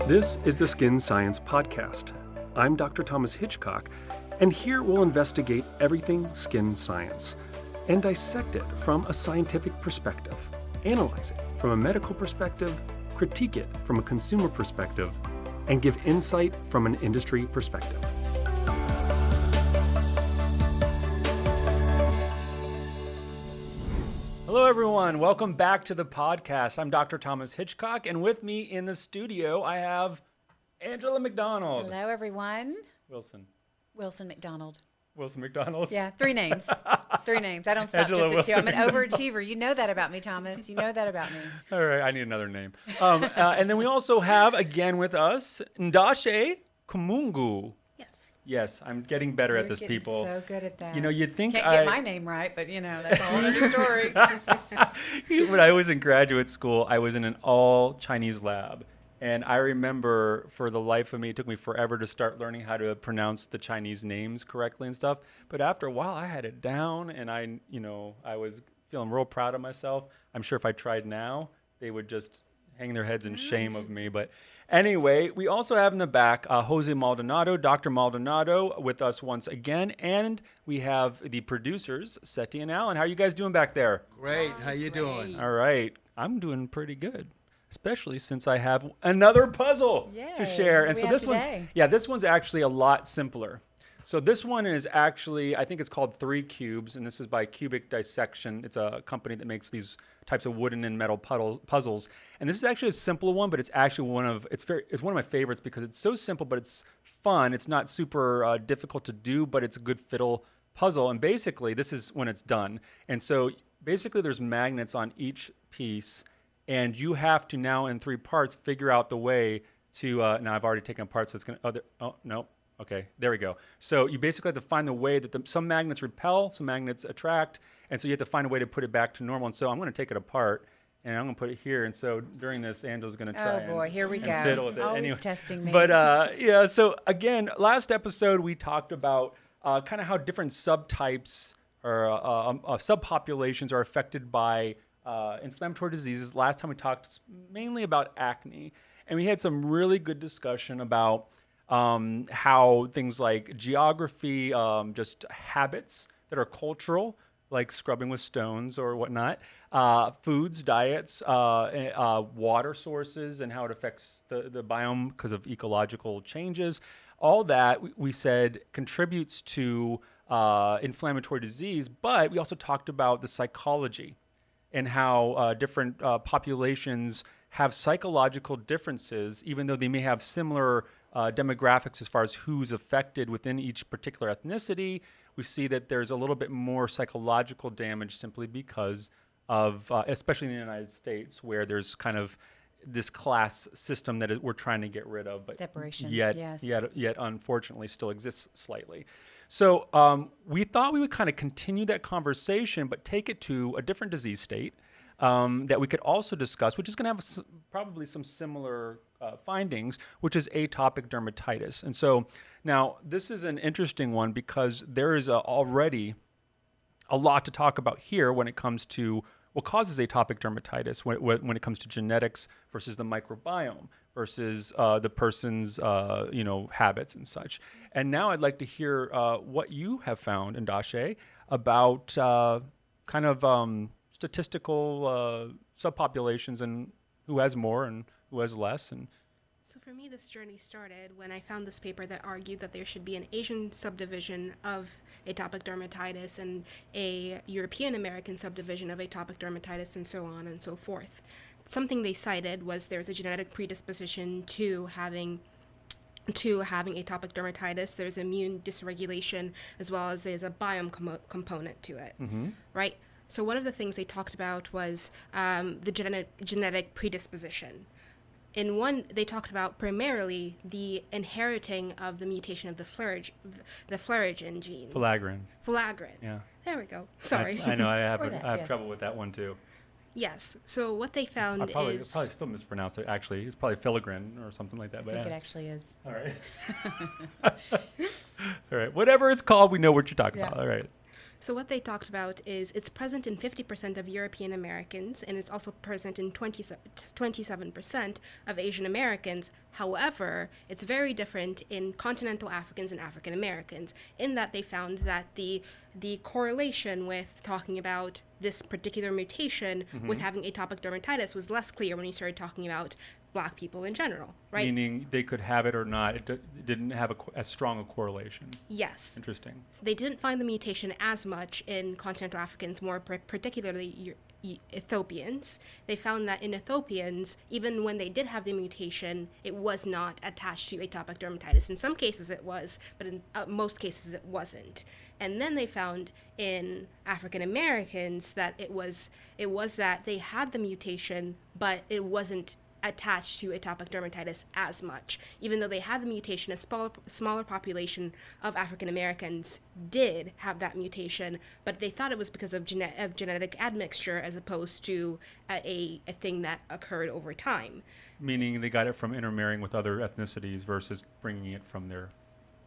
This is the Skin Science Podcast. I'm Dr. Thomas Hitchcock, and here we'll investigate everything skin science and dissect it from a scientific perspective, analyze it from a medical perspective, critique it from a consumer perspective, and give insight from an industry perspective. Hello, everyone. Welcome back to the podcast. I'm Dr. Thomas Hitchcock, and with me in the studio, I have Angela McDonald. Hello, everyone. Wilson McDonald. Wilson McDonald. Yeah, three names. Three names. I don't stop Angela just at two. I'm an Wilson. overachiever. You know that about me, Thomas. You know that about me. All right, I need another name. And then we also have, again with us, Ndashe Kamungu. Yes, I'm getting better You're at this, getting people. so good at that. You know, you'd think Can't get my name right, but you know, that's a whole other story. When I was in graduate school, I was in an all Chinese lab. And I remember for the life of me, it took me forever to start learning how to pronounce the Chinese names correctly and stuff. But after a while, I had it down, and I was feeling real proud of myself. I'm sure if I tried now, they would just hang their heads in shame of me. But anyway, we also have in the back Jose Maldonado, Dr. Maldonado with us once again. And we have the producers, Seti and Alan. How are you guys doing back there? Great. How you doing? All right. I'm doing pretty good, especially since I have another puzzle to share. And so this one's actually a lot simpler. So this one is actually, I think it's called 3 Cubes, and this is by Cubic Dissection. It's a company that makes these types of wooden and metal puzzles. And this is actually a simple one, but it's actually one of my favorites because it's so simple, but it's fun. It's not super difficult to do, but it's a good fiddle puzzle. And basically, this is when it's done. And so basically, there's magnets on each piece, and you have to now in 3 parts figure out the way to. Now I've already taken apart, so it's gonna. Oh no. Okay, there we go. So you basically have to find the way that some magnets repel, some magnets attract, and so you have to find a way to put it back to normal. And so I'm going to take it apart, and I'm going to put it here. And so during this, Angela's going to try here we go. fiddle with it. Always anyway, testing me. But yeah, so again, last episode we talked about kind of how different subtypes or subpopulations are affected by inflammatory diseases. Last time we talked mainly about acne, and we had some really good discussion about how things like geography, just habits that are cultural, like scrubbing with stones or whatnot, foods, diets, water sources, and how it affects the biome because of ecological changes. All that, we said, contributes to inflammatory disease, but we also talked about the psychology and how different populations have psychological differences, even though they may have similar demographics as far as who's affected within each particular ethnicity. We see that there's a little bit more psychological damage simply because of, especially in the United States, where there's kind of this class system that we're trying to get rid of, but separation, yet unfortunately still exists slightly. So we thought we would kind of continue that conversation, but take it to a different disease state that we could also discuss, which is going to have probably some similar findings, which is atopic dermatitis. And so now this is an interesting one because there is already a lot to talk about here when it comes to what causes atopic dermatitis, when it comes to genetics versus the microbiome versus the person's habits and such. And now I'd like to hear what you have found, Ndashe, about kind of statistical subpopulations and who has more and who has less. And so for me, this journey started when I found this paper that argued that there should be an Asian subdivision of atopic dermatitis and a European American subdivision of atopic dermatitis and so on and so forth. Something they cited was there's a genetic predisposition to having atopic dermatitis. There's immune dysregulation as well as there's a biome component to it, right? So one of the things they talked about was the genetic predisposition. In one, they talked about primarily the inheriting of the mutation of the filaggrin gene. Filaggrin. Yeah. There we go. Sorry. I know I have trouble with that one too. Yes. So what they found I probably still mispronounce it. Actually, it's probably filaggrin or something like that. I think it actually is. All right. All right. Whatever it's called, we know what you're talking about. All right. So what they talked about is it's present in 50% of European Americans, and it's also present in 27% of Asian Americans. However, it's very different in continental Africans and African Americans, in that they found that the correlation with talking about this particular mutation with having atopic dermatitis was less clear when you started talking about Black people in general, right? Meaning they could have it or not. It didn't have as strong a correlation. Yes. Interesting. So they didn't find the mutation as much in continental Africans, more particularly Ethiopians. They found that in Ethiopians, even when they did have the mutation, it was not attached to atopic dermatitis. In some cases it was, but in most cases it wasn't. And then they found in African Americans that it was that they had the mutation, but it wasn't attached to atopic dermatitis as much. Even though they had the mutation, a smaller population of African Americans did have that mutation, but they thought it was because of genetic admixture as opposed to a thing that occurred over time. Meaning they got it from intermarrying with other ethnicities versus bringing it from their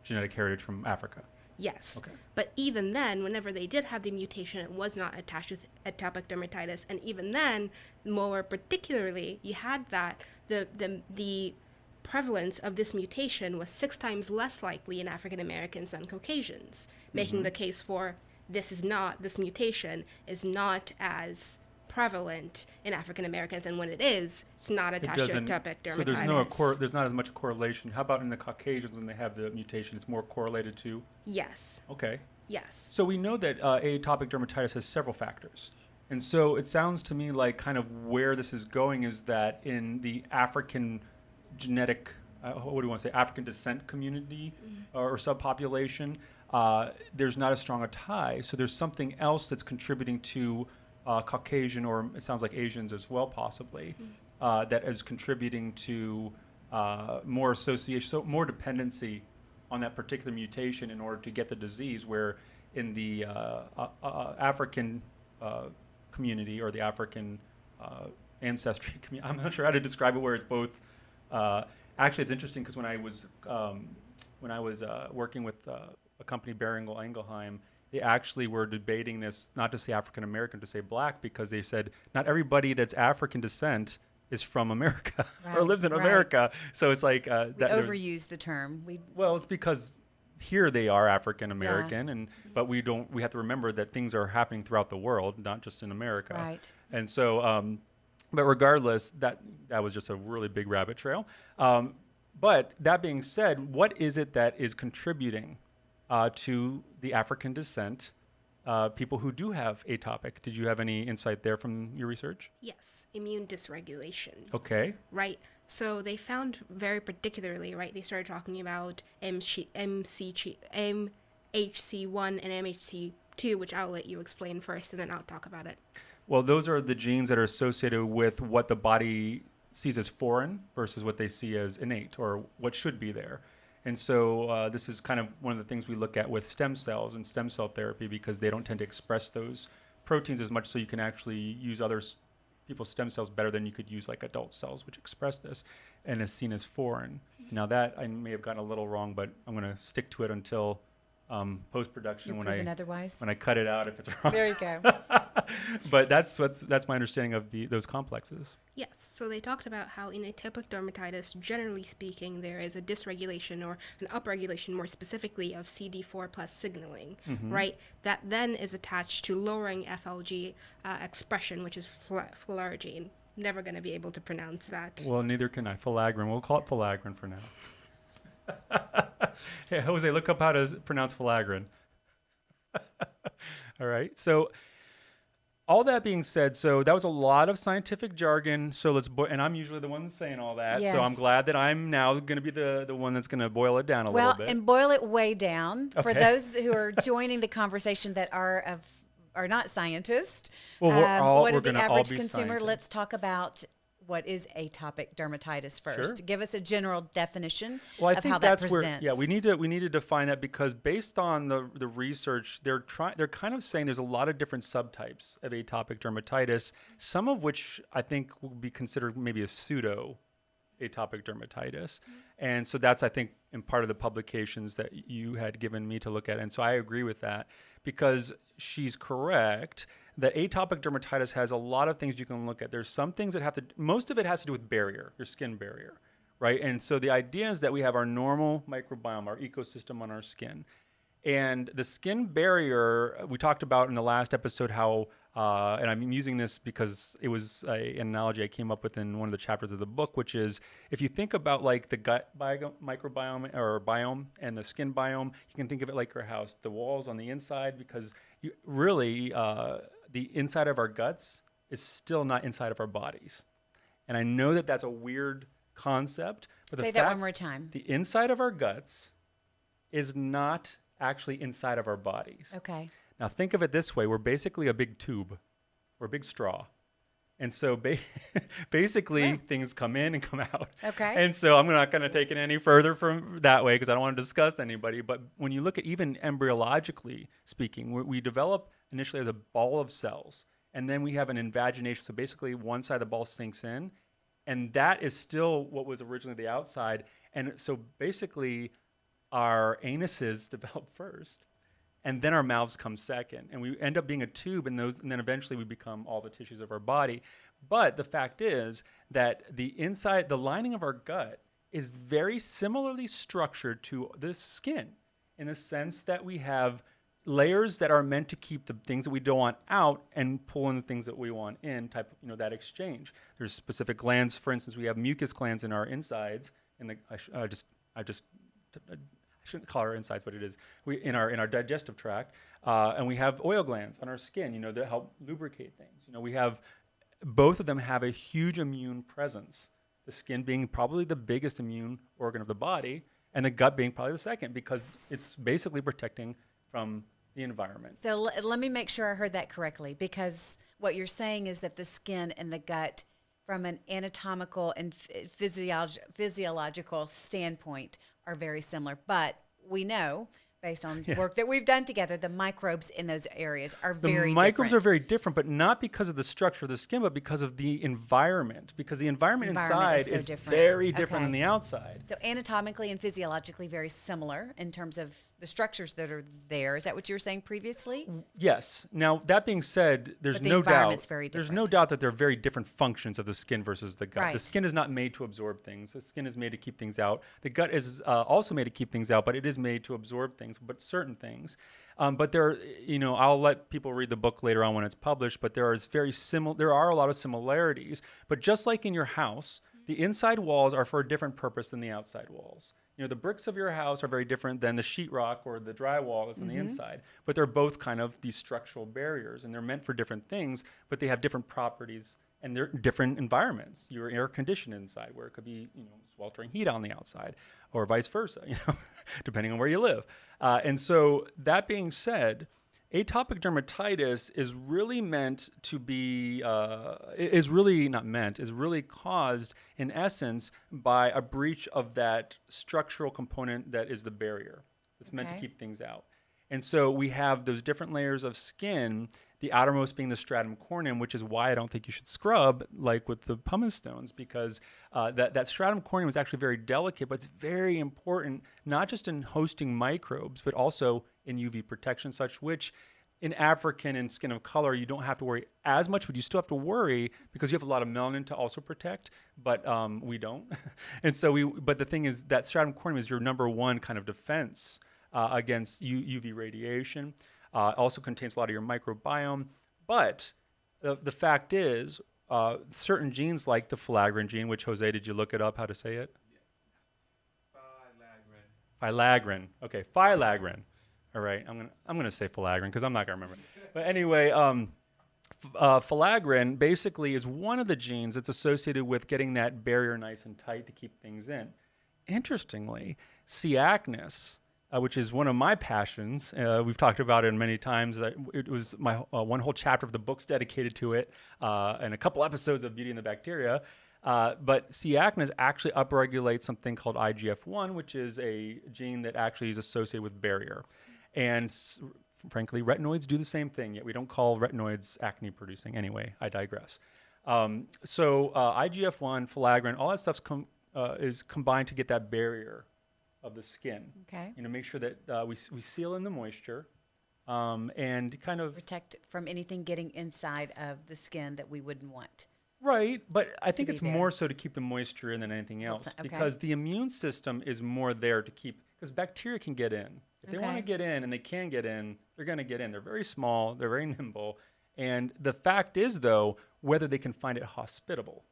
genetic heritage from Africa. Yes. Okay. But even then, whenever they did have the mutation, it was not attached with atopic dermatitis. And even then, more particularly, you had that the prevalence of this mutation was 6 times less likely in African Americans than Caucasians, making the case for this mutation is not as prevalent in African Americans, and when it is, it's not attached to atopic dermatitis. So there's not as much correlation. How about in the Caucasians when they have the mutation? It's more correlated to? Yes. Okay. Yes. So we know that atopic dermatitis has several factors. And so it sounds to me like kind of where this is going is that in the African genetic, what do you want to say, African descent community or subpopulation, there's not as strong a tie. So there's something else that's contributing to Caucasian, or it sounds like Asians as well, possibly, that is contributing to more association, so more dependency on that particular mutation in order to get the disease, where in the African community or the African ancestry community, I'm not sure how to describe it, where it's both. Actually, it's interesting because when I was working with a company, Beringal Engelheim, they actually were debating this, not to say African American, to say Black, because they said not everybody that's African descent is from America or lives in America. So it's like we overuse the term. Well, it's because here they are African American, but we have to remember that things are happening throughout the world, not just in America. Right. And so, but regardless, that was just a really big rabbit trail. But that being said, what is it that is contributing to the African descent people who do have atopic? Did you have any insight there from your research? Yes, immune dysregulation. Okay. Right. So they found very particularly, right, they started talking about MHC1 and MHC2, which I'll let you explain first, and then I'll talk about it. Well, those are the genes that are associated with what the body sees as foreign versus what they see as innate, or what should be there. And so this is kind of one of the things we look at with stem cells and stem cell therapy, because they don't tend to express those proteins as much, so you can actually use people's stem cells better than you could use like adult cells, which express this and is seen as foreign. Now that I may have gotten a little wrong, but I'm going to stick to it until post-production when I cut it out if it's wrong. There you go. But that's my understanding of those complexes. Yes, so they talked about how in atopic dermatitis, generally speaking, there is a dysregulation or an upregulation, more specifically, of CD4 plus signaling, right? That then is attached to lowering FLG expression, which is filargine. Never going to be able to pronounce that. Well, neither can I. Filaggrin. We'll call it filaggrin for now. Hey, Jose, look up how to pronounce filaggrin. All right. So all that being said, so that was a lot of scientific jargon. So and I'm usually the one saying all that. Yes. So I'm glad that I'm now going to be the one that's going to boil it down a little bit. Well, and boil it way down for Okay. those who are joining the conversation that are not scientists. Well, what we're is the gonna all average be consumer? scientists. Let's talk about what is atopic dermatitis first. Sure. Give us a general definition Well, I of think how that that's where, presents. yeah, we need to define that, because based on the research, they're kind of saying there's a lot of different subtypes of atopic dermatitis, some of which I think will be considered maybe a pseudo atopic dermatitis. And so that's, I think, in part of the publications that you had given me to look at. And so I agree with that, because she's correct that atopic dermatitis has a lot of things you can look at. There's some things that most of it has to do with barrier, your skin barrier, right? And so the idea is that we have our normal microbiome, our ecosystem on our skin. And the skin barrier, we talked about in the last episode how, and I'm using this because it was an analogy I came up with in one of the chapters of the book, which is if you think about like the gut microbiome or biome and the skin biome, you can think of it like your house. The walls on the inside, because you really, the inside of our guts is still not inside of our bodies. And I know that that's a weird concept. But Say that one more time. The inside of our guts is not actually inside of our bodies. Okay. Now think of it this way. We're basically a big tube. We're a big straw. And so basically things come in and come out. Okay. And so I'm not going to take it any further from that way because I don't want to disgust anybody. But when you look at even embryologically speaking, we develop initially as a ball of cells. And then we have an invagination. So basically one side of the ball sinks in. And that is still what was originally the outside. And so basically our anuses develop first, and then our mouths come second, and we end up being a tube, and then eventually we become all the tissues of our body. But the fact is that the lining of our gut is very similarly structured to the skin, in the sense that we have layers that are meant to keep the things that we don't want out and pull in the things that we want in, that exchange. There's specific glands. For instance, we have mucus glands in our insides, I shouldn't call our insides, but it is in our digestive tract, and we have oil glands on our skin, that help lubricate things. We have both of them have a huge immune presence. The skin being probably the biggest immune organ of the body, and the gut being probably the second, because it's basically protecting from the environment. So let me make sure I heard that correctly, because what you're saying is that the skin and the gut, from an anatomical and physiological standpoint, are very similar. But we know, based on work that we've done together, the microbes in those areas are very different. The microbes are very different, but not because of the structure of the skin, but because of the environment. Because the environment inside is very different than the outside. So anatomically and physiologically very similar in terms of the structures that are there. Is that what you were saying previously? Yes. Now, that being said, there's no doubt that there are very different functions of the skin versus the gut. Right. The skin is not made to absorb things. The skin is made to keep things out. The gut is also made to keep things out, but it is made to absorb things, but certain things. But there, I'll let people read the book later on when it's published, but there are a lot of similarities. But just like in your house, the inside walls are for a different purpose than the outside walls. The bricks of your house are very different than the sheetrock or the drywall that's on the inside, but they're both kind of these structural barriers, and they're meant for different things, but they have different properties and they're different environments. You're air conditioned inside, where it could be, sweltering heat on the outside, or vice versa, depending on where you live. And so that being said, atopic dermatitis is really meant to be, is really caused in essence by a breach of that structural component that is the barrier. It's meant to keep things out. And so we have those different layers of skin, the outermost being the stratum corneum, which is why I don't think you should scrub like with the pumice stones, because that stratum corneum is actually very delicate, but it's very important, not just in hosting microbes, but also in UV protection, such which in African and skin of color, you don't have to worry as much, but you still have to worry because you have a lot of melanin to also protect, but we don't. And so but the thing is that stratum corneum is your number one kind of defense against UV radiation. Also contains a lot of your microbiome. But the fact is, certain genes like the filaggrin gene, which, Jose, did you look it up how to say it? Filaggrin. Okay, filaggrin. All right, I'm gonna say filaggrin because I'm not gonna remember. But anyway, filaggrin basically is one of the genes that's associated with getting that barrier nice and tight to keep things in. Interestingly, C. acnes, which is one of my passions, we've talked about it many times. It was my one whole chapter of the book's dedicated to it, and a couple episodes of Beauty and the Bacteria. But C. acnes actually upregulates something called IGF-1, which is a gene that actually is associated with barrier. And frankly, retinoids do the same thing, yet we don't call retinoids acne producing. Anyway, I digress. So IGF-1, filaggrin, all that stuff's is combined to get that barrier of the skin. Okay. Make sure that we seal in the moisture, and kind of Protect from anything getting inside of the skin that we wouldn't want. right. But I think be it's there. more so to keep the moisture in than anything else, Okay. because the immune system is more there to keep, because bacteria can get in. If they want to Okay. get in, and they can get in, they're going to get in. They're very small. They're very nimble. And the fact is, though, whether they can find it hospitable.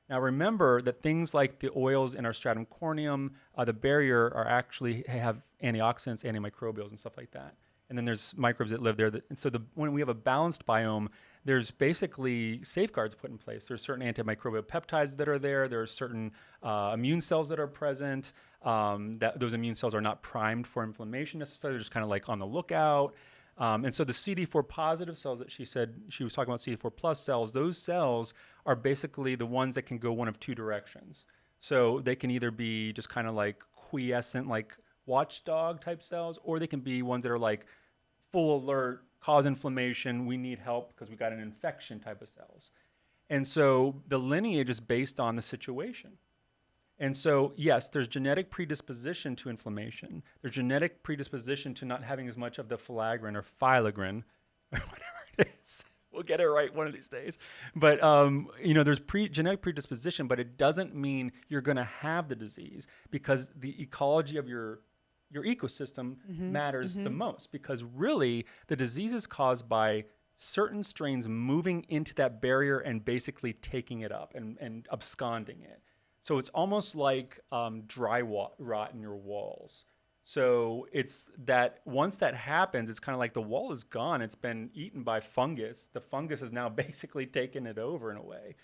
Now, remember that things like the oils in our stratum corneum, the barrier, are actually have antioxidants, antimicrobials, and stuff like that. And then there's microbes that live there. And so when we have a balanced biome, there's basically safeguards put in place. There's certain antimicrobial peptides that are there. There are certain immune cells that are present. That those immune cells are not primed for inflammation necessarily. They're just kind of like on the lookout. And so the CD4 positive cells that she said, she was talking about CD4 plus cells, those cells are basically the ones that can go one of two directions. So they can either be just kind of like quiescent, like watchdog type cells, or they can be ones that are like full alert, cause inflammation, we need help because we got an infection type of cells. And so the lineage is based on the situation. And so, yes, there's genetic predisposition to inflammation. There's genetic predisposition to not having as much of the filaggrin or filaggrin, or whatever it is. We'll get it right one of these days. But, there's genetic predisposition, but it doesn't mean you're going to have the disease, because the ecology of your ecosystem matters the most, because really the disease is caused by certain strains moving into that barrier and basically taking it up and absconding it. So it's almost like dry rot in your walls. So it's that once that happens, it's kind of like the wall is gone. It's been eaten by fungus. The fungus has now basically taken it over in a way.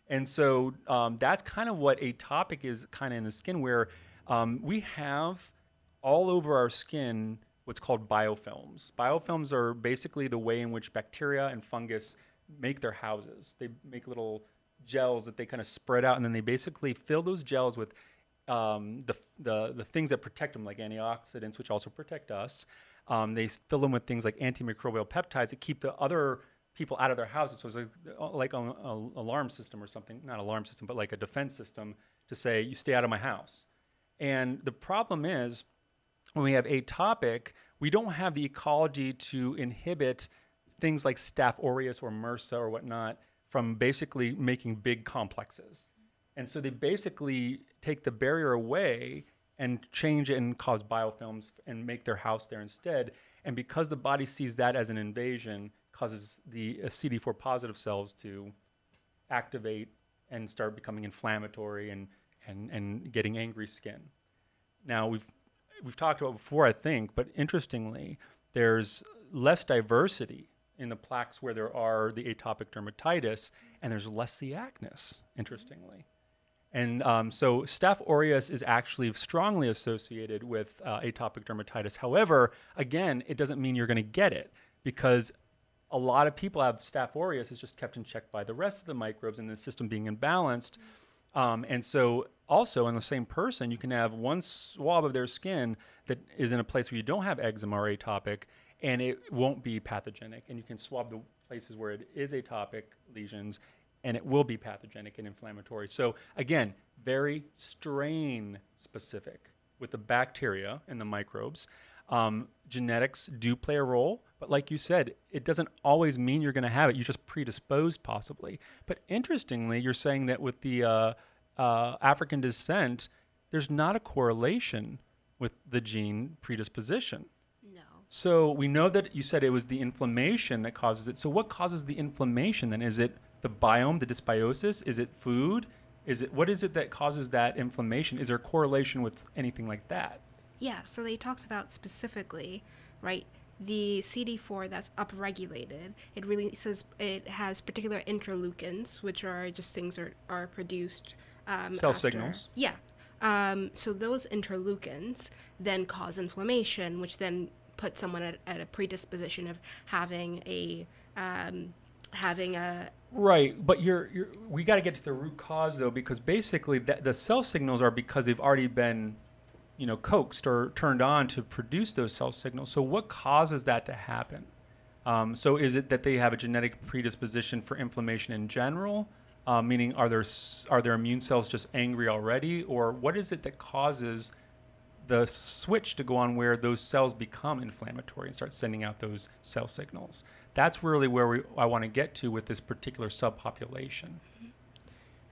And so that's kind of what atopic is kind of in the skin, where we have all over our skin what's called biofilms. Biofilms are basically the way in which bacteria and fungus make their houses. They make little gels that they kind of spread out, and then they basically fill those gels with the things that protect them, like antioxidants, which also protect us. They fill them with things like antimicrobial peptides that keep the other people out of their houses. So it's like an alarm system or something, not alarm system, but like a defense system to say, you stay out of my house. And the problem is, when we have atopic, we don't have the ecology to inhibit things like Staph aureus or MRSA or whatnot from basically making big complexes. And so they basically take the barrier away and change it and cause biofilms and make their house there instead. And because the body sees that as an invasion, causes the CD4 positive cells to activate and start becoming inflammatory and getting angry skin. Now, we've talked about before, I think, but interestingly, there's less diversity in the plaques where there are the atopic dermatitis, and there's less C. acnes, interestingly. And so Staph aureus is actually strongly associated with atopic dermatitis. However, again, it doesn't mean you're going to get it, because a lot of people have Staph aureus is just kept in check by the rest of the microbes and the system being imbalanced. And so also in the same person, you can have one swab of their skin that is in a place where you don't have eczema or atopic, and it won't be pathogenic. And you can swab the places where it is atopic lesions, and it will be pathogenic and inflammatory. So again, very strain specific with the bacteria and the microbes. Genetics do play a role, but like you said, it doesn't always mean you're going to have it. You're just predisposed possibly. But interestingly, you're saying that with the African descent, there's not a correlation with the gene predisposition. No. So we know that you said it was the inflammation that causes it. So what causes the inflammation then? Is it the biome, the dysbiosis? Is it food? What is it that causes that inflammation? Is there a correlation with anything like that? Yeah, so they talked about specifically, right, the CD4 that's upregulated. It really says it has particular interleukins, which are just things that are produced Cell signals. Yeah. So those interleukins then cause inflammation, which then puts someone at a predisposition of having a Right, but we got to get to the root cause though, because basically the cell signals are because they've already been, coaxed or turned on to produce those cell signals. So what causes that to happen? So is it that they have a genetic predisposition for inflammation in general, Meaning, are their immune cells just angry already, or what is it that causes the switch to go on where those cells become inflammatory and start sending out those cell signals? That's really where I want to get to with this particular subpopulation.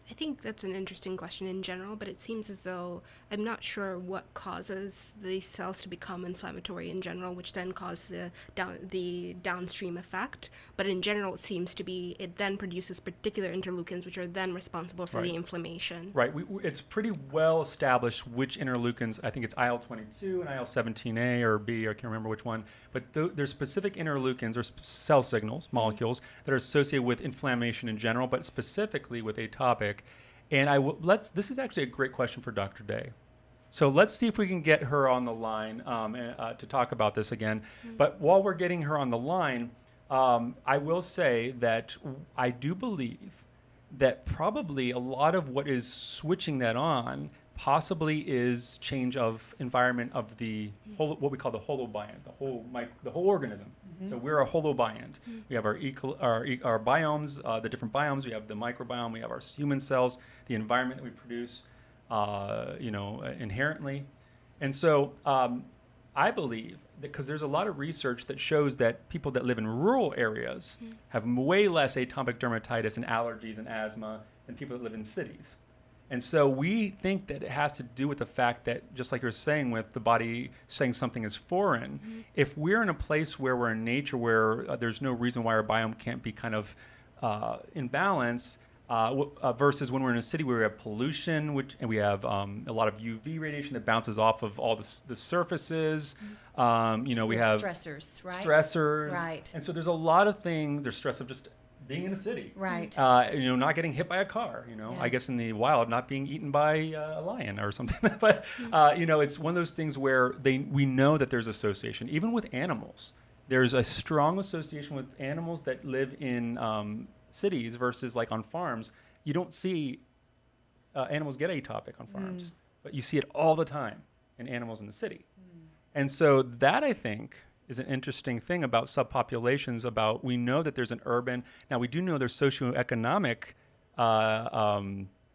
I think that's an interesting question in general, but it seems as though I'm not sure what causes these cells to become inflammatory in general, which then cause the downstream effect. But in general, it seems to be it then produces particular interleukins, which are then responsible for the inflammation. Right. It's pretty well established which interleukins. I think it's IL-22 and IL-17A or B. I can't remember which one. But there's specific interleukins or cell signals, molecules, that are associated with inflammation in general, but specifically with atopic. And this is actually a great question for Dr. Day. So let's see if we can get her on the line to talk about this again. But while we're getting her on the line, I will say that I do believe that probably a lot of what is switching that on possibly is change of environment of what we call the holobiont, the whole organism. So we're a holobiont. We have our biomes, the different biomes. We have the microbiome. We have our human cells, the environment that we produce, inherently. And so I believe that because there's a lot of research that shows that people that live in rural areas have way less atopic dermatitis and allergies and asthma than people that live in cities. And so we think that it has to do with the fact that, just like you're saying, with the body saying something is foreign, if we're in a place where we're in nature where there's no reason why our biome can't be kind of in balance, versus when we're in a city where we have pollution, and we have a lot of UV radiation that bounces off of all the surfaces. We have stressors, right? Stressors. Right. And so there's a lot of things. There's stress of just being in a city. Right. Not getting hit by a car, I guess in the wild, not being eaten by a lion or something. But, it's one of those things where we know that there's association, even with animals. There's a strong association with animals that live in cities versus like on farms. You don't see animals get atopic on farms, but you see it all the time in animals in the city. And so that, I think, is an interesting thing about subpopulations. We know that there's an urban, now we do know there's socioeconomic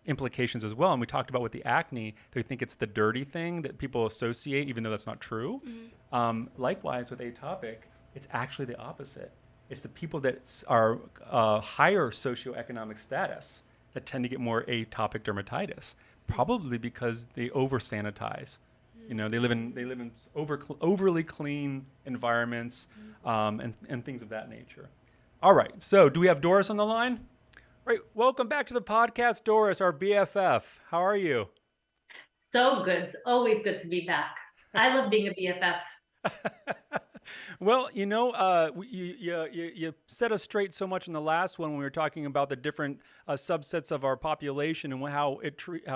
implications as well. And we talked about with the acne, they think it's the dirty thing that people associate, even though that's not true. Likewise with atopic, it's actually the opposite. It's the people that are higher socioeconomic status that tend to get more atopic dermatitis, probably because they over-sanitize. They live in overly clean environments and things of that nature. All right, so do we have Doris on the line? Right, welcome back to the podcast, Doris, our BFF. How are you? So good. It's always good to be back. I love being a BFF. Well, you set us straight so much in the last one when we were talking about the different subsets of our population and how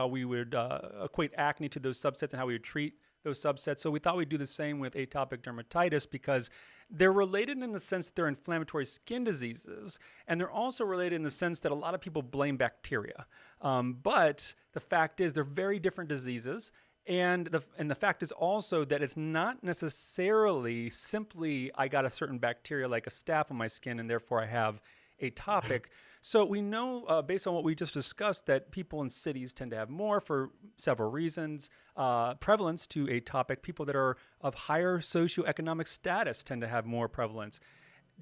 we would equate acne to those subsets and how we would treat those subsets. So we thought we'd do the same with atopic dermatitis because they're related in the sense that they're inflammatory skin diseases, and they're also related in the sense that a lot of people blame bacteria. But the fact is they're very different diseases. And the fact is also that it's not necessarily simply I got a certain bacteria like a staph on my skin and therefore I have atopic. So we know based on what we just discussed that people in cities tend to have more for several reasons. Prevalence to atopic, people that are of higher socioeconomic status tend to have more prevalence.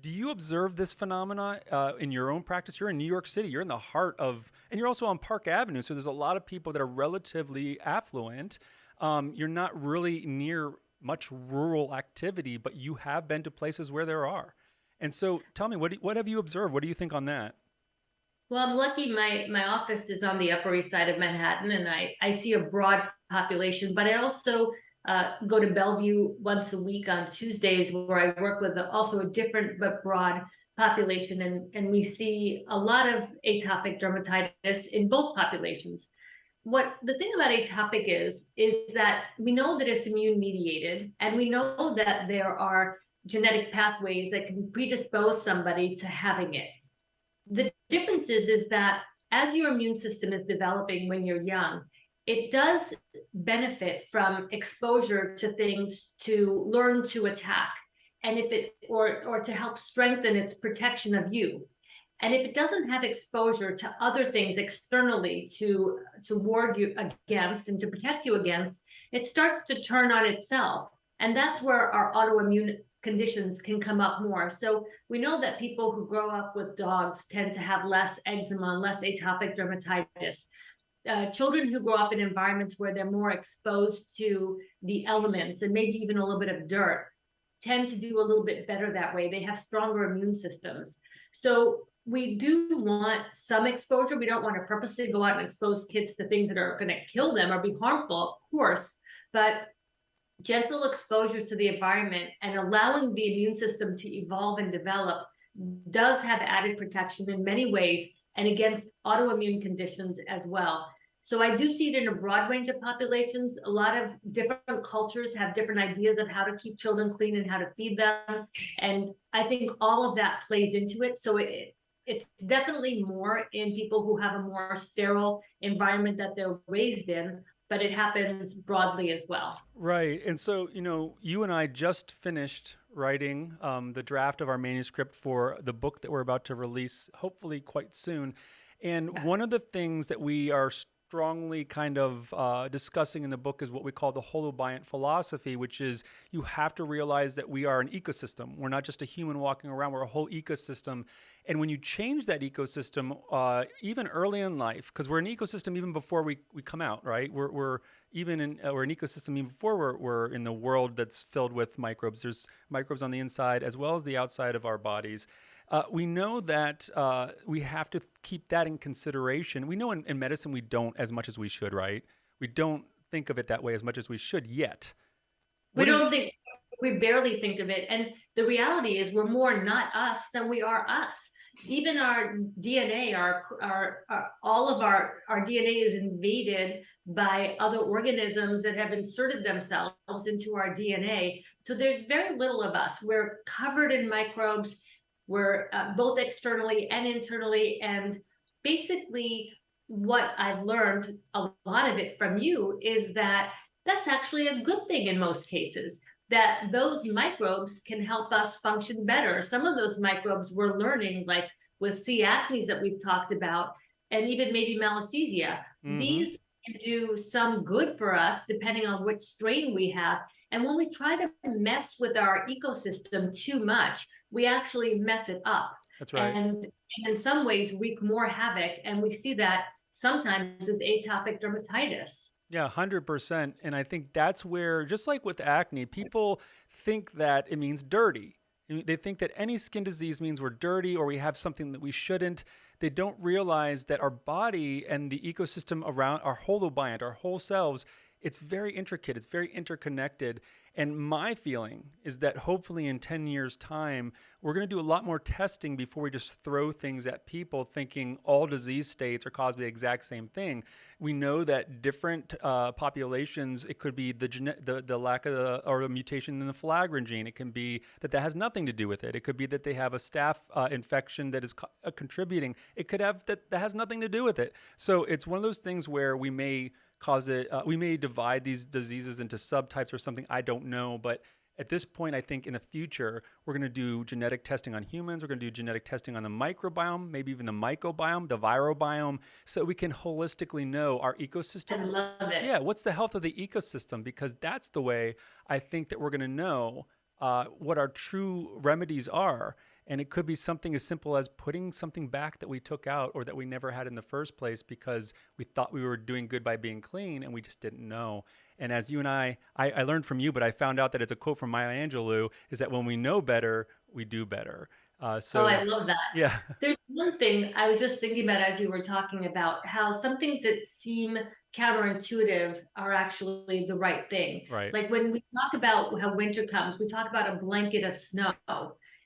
Do you observe this phenomena in your own practice? You're in New York City. You're in the heart of, and you're also on Park Avenue. So there's a lot of people that are relatively affluent. You're not really near much rural activity, but you have been to places where there are. And so tell me, what have you observed? What do you think on that? Well, I'm lucky my office is on the Upper East Side of Manhattan, and I see a broad population, but I also go to Bellevue once a week on Tuesdays where I work with also a different but broad population. And we see a lot of atopic dermatitis in both populations. What the thing about atopic is that we know that it's immune mediated, and we know that there are genetic pathways that can predispose somebody to having it. The difference is that as your immune system is developing when you're young, it does benefit from exposure to things to learn to attack, and or to help strengthen its protection of you. And if it doesn't have exposure to other things externally to ward you against and to protect you against, it starts to turn on itself. And that's where our autoimmune conditions can come up more. So we know that people who grow up with dogs tend to have less eczema, less atopic dermatitis. Children who grow up in environments where they're more exposed to the elements and maybe even a little bit of dirt tend to do a little bit better that way. They have stronger immune systems. So we do want some exposure. We don't want to purposely go out and expose kids to things that are going to kill them or be harmful, of course, but gentle exposures to the environment and allowing the immune system to evolve and develop does have added protection in many ways and against autoimmune conditions as well. So I do see it in a broad range of populations. A lot of different cultures have different ideas of how to keep children clean and how to feed them. And I think all of that plays into it. So it's definitely more in people who have a more sterile environment that they're raised in, but it happens broadly as well. Right. And so, you and I just finished writing the draft of our manuscript for the book that we're about to release, hopefully quite soon. And one of the things that we are strongly kind of discussing in the book is what we call the Holobiont philosophy, which is you have to realize that we are an ecosystem. We're not just a human walking around, we're a whole ecosystem. And when you change that ecosystem, even early in life, because we're an ecosystem even before we come out, right? We're an ecosystem even before we're in the world that's filled with microbes. There's microbes on the inside as well as the outside of our bodies. We know that we have to keep that in consideration. We know in medicine we don't as much as we should, right? We don't think of it that way as much as we should yet. We barely think of it. And the reality is we're more not us than we are us. Even our DNA, all of our DNA is invaded by other organisms that have inserted themselves into our DNA. So there's very little of us. We're covered in microbes. We're both externally and internally. And basically what I've learned, a lot of it from you, is that that's actually a good thing in most cases, that those microbes can help us function better. Some of those microbes we're learning, like with C. acnes that we've talked about, and even maybe Malassezia, these can do some good for us depending on which strain we have. And when we try to mess with our ecosystem too much, we actually mess it up. That's right. And in some ways wreak more havoc. And we see that sometimes as atopic dermatitis. Yeah, 100%. And I think that's where, just like with acne, people think that it means dirty. They think that any skin disease means we're dirty or we have something that we shouldn't. They don't realize that our body and the ecosystem around our holobiont, our whole selves, it's very intricate. It's very interconnected. And my feeling is that hopefully in 10 years' time, we're going to do a lot more testing before we just throw things at people thinking all disease states are caused by the exact same thing. We know that different populations, it could be the lack of or a mutation in the filaggrin gene. It can be that has nothing to do with it. It could be that they have a staph infection that is contributing. It could have that has nothing to do with it. So it's one of those things where we may we may divide these diseases into subtypes or something. I don't know, but at this point, I think in the future, we're going to do genetic testing on humans. We're going to do genetic testing on the microbiome, maybe even the mycobiome, the virobiome, so we can holistically know our ecosystem. I love it. Yeah, what's the health of the ecosystem? Because that's the way I think that we're going to know what our true remedies are. And it could be something as simple as putting something back that we took out or that we never had in the first place because we thought we were doing good by being clean and we just didn't know. And as you and I learned from you, but I found out that it's a quote from Maya Angelou, is that when we know better, we do better. I love that. Yeah. There's one thing I was just thinking about as you were talking about how some things that seem counterintuitive are actually the right thing. Right. Like when we talk about how winter comes, we talk about a blanket of snow.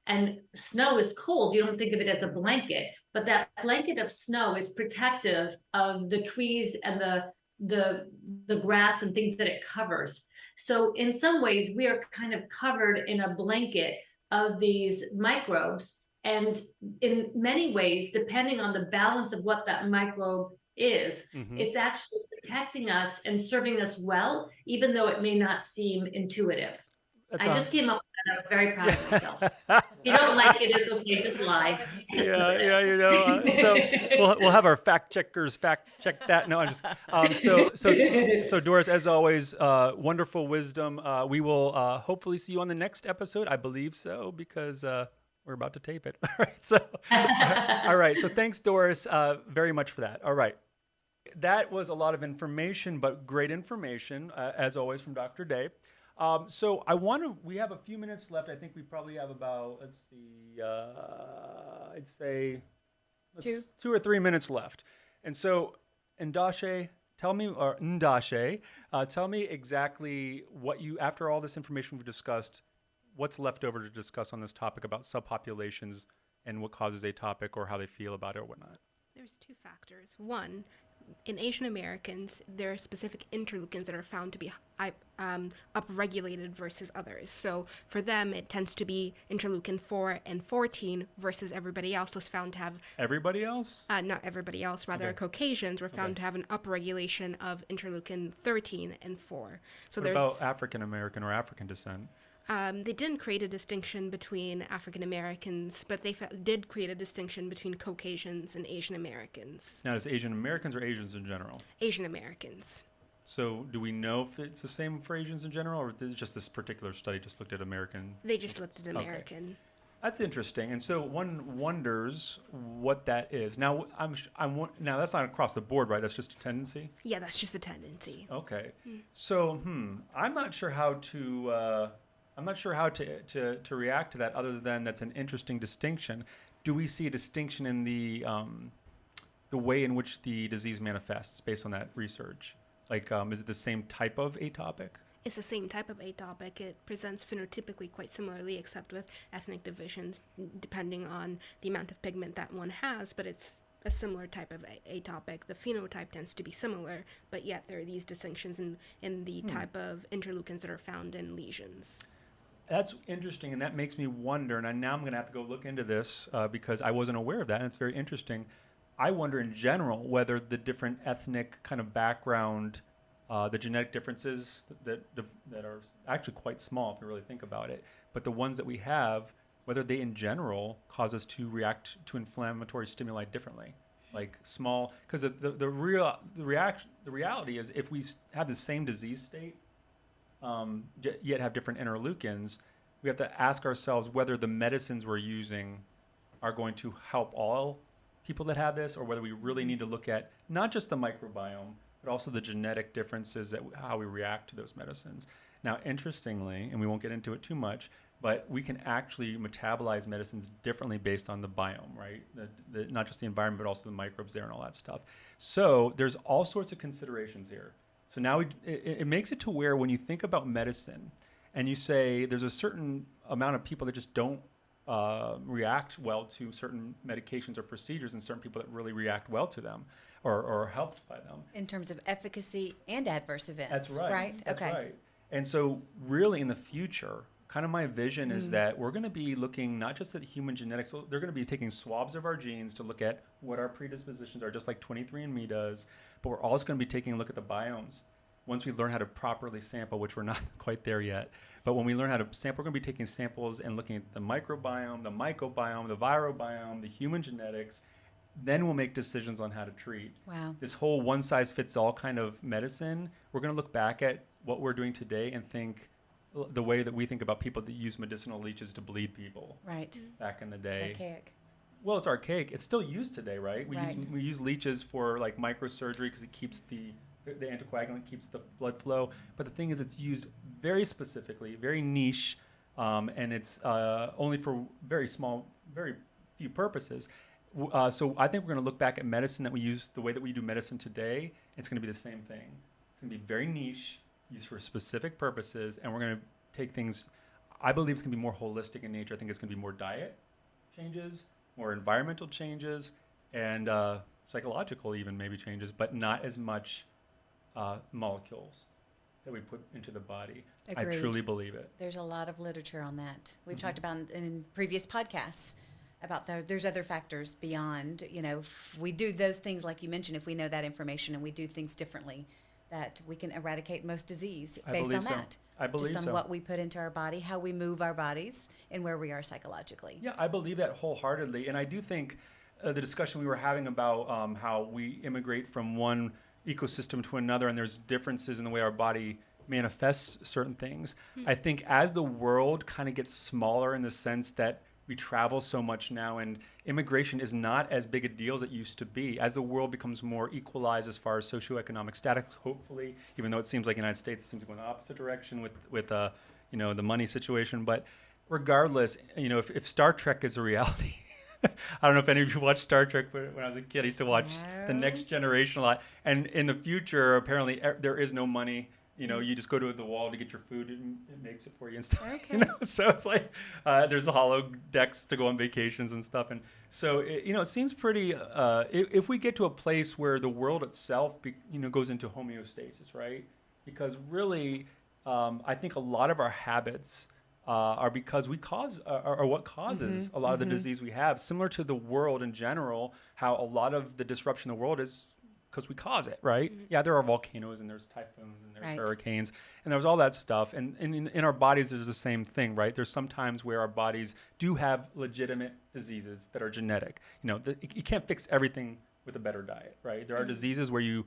And snow is cold. You don't think of it as a blanket, but that blanket of snow is protective of the trees and the grass and things that it covers. So in some ways, we are kind of covered in a blanket of these microbes. And in many ways, depending on the balance of what that microbe is, it's actually protecting us and serving us well, even though it may not seem intuitive. I just came up with and I was very proud of myself. If you don't like it, it's okay, just lie. Yeah, you know. So we'll have our fact checkers fact check that. No, I'm just so Doris, as always, wonderful wisdom. We will hopefully see you on the next episode. I believe so because we're about to tape it. All right. So all right. So thanks, Doris, very much for that. All right. That was a lot of information, but great information, as always, from Dr. Day. So we have a few minutes left. I think we probably have about, let's see, I'd say 2 or 3 minutes left. And so, Ndashe, tell me exactly what after all this information we've discussed, what's left over to discuss on this topic about subpopulations and what causes atopic or how they feel about it or whatnot. There's two factors. One, in Asian Americans, there are specific interleukins that are found to be upregulated versus others. So for them, it tends to be interleukin 4 and 14 versus everybody else was found to have... Everybody else? Not everybody else. Rather, Okay. Caucasians were found to have an upregulation of interleukin 13 and 4. So What there's... about African American or African descent? They didn't create a distinction between African Americans, but they did create a distinction between Caucasians and Asian Americans. Now, is Asian Americans or Asians in general? Asian Americans. So do we know if it's the same for Asians in general, or is it just this particular study just looked at American? They just looked at Okay. American. That's interesting. And so one wonders what that is. Now, now that's not across the board, right? That's just a tendency? Yeah, that's just a tendency. Okay. So, I'm not sure how to... I'm not sure how to react to that other than that's an interesting distinction. Do we see a distinction in the way in which the disease manifests based on that research? Like, is it the same type of atopic? It's the same type of atopic. It presents phenotypically quite similarly, except with ethnic divisions, depending on the amount of pigment that one has, but it's a similar type of atopic. The phenotype tends to be similar, but yet there are these distinctions in the type of interleukins that are found in lesions. That's interesting, and that makes me wonder, and now I'm going to have to go look into this because I wasn't aware of that, and it's very interesting. I wonder in general whether the different ethnic kind of background, the genetic differences that are actually quite small if you really think about it, but the ones that we have, whether they in general cause us to react to inflammatory stimuli differently. Like small, because the reality is if we have the same disease state, yet have different interleukins, we have to ask ourselves whether the medicines we're using are going to help all people that have this, or whether we really need to look at not just the microbiome, but also the genetic differences how we react to those medicines. Now, interestingly, and we won't get into it too much, but we can actually metabolize medicines differently based on the biome, right? Not just the environment, but also the microbes there and all that stuff. So there's all sorts of considerations here. So now it makes it to where when you think about medicine and you say there's a certain amount of people that just don't react well to certain medications or procedures, and certain people that really react well to them or are helped by them. In terms of efficacy and adverse events. That's right. Right? That's okay. right. And so really in the future, kind of my vision is that we're going to be looking not just at human genetics, so they're going to be taking swabs of our genes to look at what our predispositions are, just like 23andMe does. But we're also going to be taking a look at the biomes. Once we learn how to properly sample, which we're not quite there yet, but when we learn how to sample, we're going to be taking samples and looking at the microbiome, the mycobiome, the virobiome, the human genetics. Then we'll make decisions on how to treat. Wow. This whole one-size-fits-all kind of medicine, we're going to look back at what we're doing today and think the way that we think about people that use medicinal leeches to bleed people Right. back in the It's day. archaic. Well, it's archaic. It's still used today, right? Right. We use leeches for like microsurgery because it keeps the anticoagulant, keeps the blood flow. But the thing is, it's used very specifically, very niche, and it's only for very few purposes. So I think we're going to look back at medicine that we use, the way that we do medicine today. It's going to be the same thing. It's going to be very niche, used for specific purposes, and we're going to take things. I believe it's going to be more holistic in nature. I think it's going to be more diet changes, more environmental changes, and psychological even maybe changes, but not as much molecules that we put into the body. Agreed. I truly believe it. There's a lot of literature on that. We've talked about in previous podcasts about there's other factors beyond, if we do those things like you mentioned, if we know that information and we do things differently, that we can eradicate most disease I based believe on so. that. I believe just on so. what we put into our body, how we move our bodies, and where we are psychologically. Yeah, I believe that wholeheartedly. And I do think the discussion we were having about how we immigrate from one ecosystem to another, and there's differences in the way our body manifests certain things. I think as the world kind of gets smaller in the sense that we travel so much now, and immigration is not as big a deal as it used to be. As the world becomes more equalized as far as socioeconomic status, hopefully, even though it seems like the United States seems to go in the opposite direction with you know, the money situation. But regardless, you know, if Star Trek is a reality, I don't know if any of you watched Star Trek, but when I was a kid, I used to watch The Next Generation a lot. And in the future, apparently, there is no money. You know, you just go to the wall to get your food, and it makes it for you and stuff. Okay. You know, so it's like there's holodecks to go on vacations and stuff. And so, you know, it seems pretty. If we get to a place where the world itself, you know, goes into homeostasis, right? Because really, I think a lot of our habits are because we are what causes a lot of the disease we have. Similar to the world in general, how a lot of the disruption in the world is because we cause it, right? Yeah, there are volcanoes and there's typhoons and there's hurricanes and there's all that stuff. And in our bodies, there's the same thing, right? There's some times where our bodies do have legitimate diseases that are genetic. You know, you can't fix everything with a better diet, right? There are diseases where you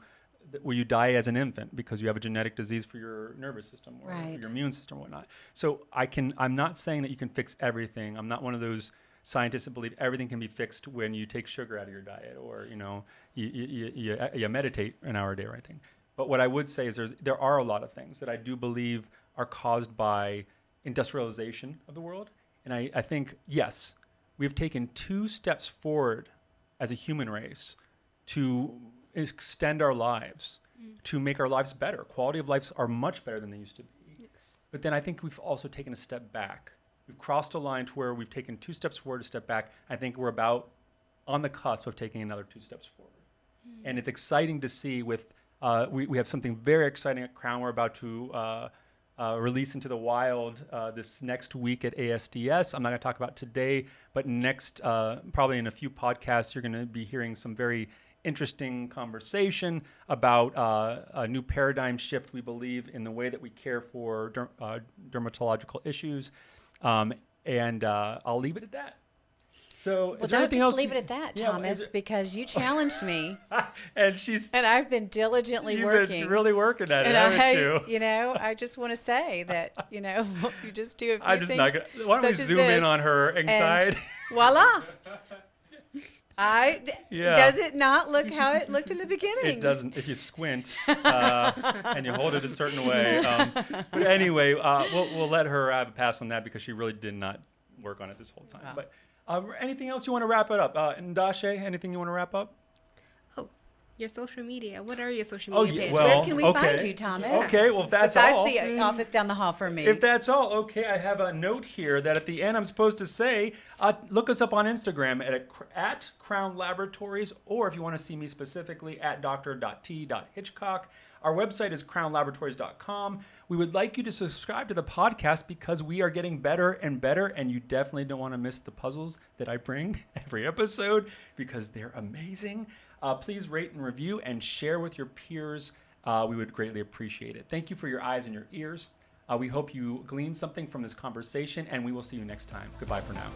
die as an infant because you have a genetic disease for your nervous system or your immune system or whatnot. So I'm not saying that you can fix everything. I'm not one of those scientists that believe everything can be fixed when you take sugar out of your diet or, you know, you meditate an hour a day or anything. But what I would say is there are a lot of things that I do believe are caused by industrialization of the world. And I think, yes, we've taken 2 steps forward as a human race to extend our lives, to make our lives better. Quality of lives are much better than they used to be. Yes. But then I think we've also taken a step back. We've crossed a line to where we've taken 2 steps forward, a step back. I think we're about on the cusp of taking another 2 steps forward. And it's exciting to see with, we have something very exciting at Crown we're about to release into the wild this next week at ASDS. I'm not going to talk about today, but next, probably in a few podcasts, you're going to be hearing some very interesting conversation about a new paradigm shift, we believe, in the way that we care for dermatological issues. And I'll leave it at that. So, Well, don't just leave it at that, Yeah, Thomas, because you challenged me, and I've been diligently you've working. been really working at it, And haven't you? you know, I just want to say that, you know, you just do a few I'm just things. not gonna. Why don't we such as zoom this, in on her and anxiety? voila. Yeah. Does it not look how it looked in the beginning? It doesn't if you squint and you hold it a certain way. But anyway, we'll let her have a pass on that because she really did not work on it this whole time. Wow. But anything else you want to wrap it up? Ndashe, anything you want to wrap up? Oh, your social media. What are your social Oh, media yeah, pages? well, Where can we find you, Thomas? Okay, well, if that's Besides all. the office down the hall from me. If that's all, okay, I have a note here that at the end I'm supposed to say, look us up on Instagram at Crown Laboratories, or if you want to see me specifically, at dr.t.hitchcock. Our website is crownlaboratories.com. We would like you to subscribe to the podcast because we are getting better and better, and you definitely don't want to miss the puzzles that I bring every episode because they're amazing. Please rate and review and share with your peers. We would greatly appreciate it. Thank you for your eyes and your ears. We hope you gleaned something from this conversation, and we will see you next time. Goodbye for now.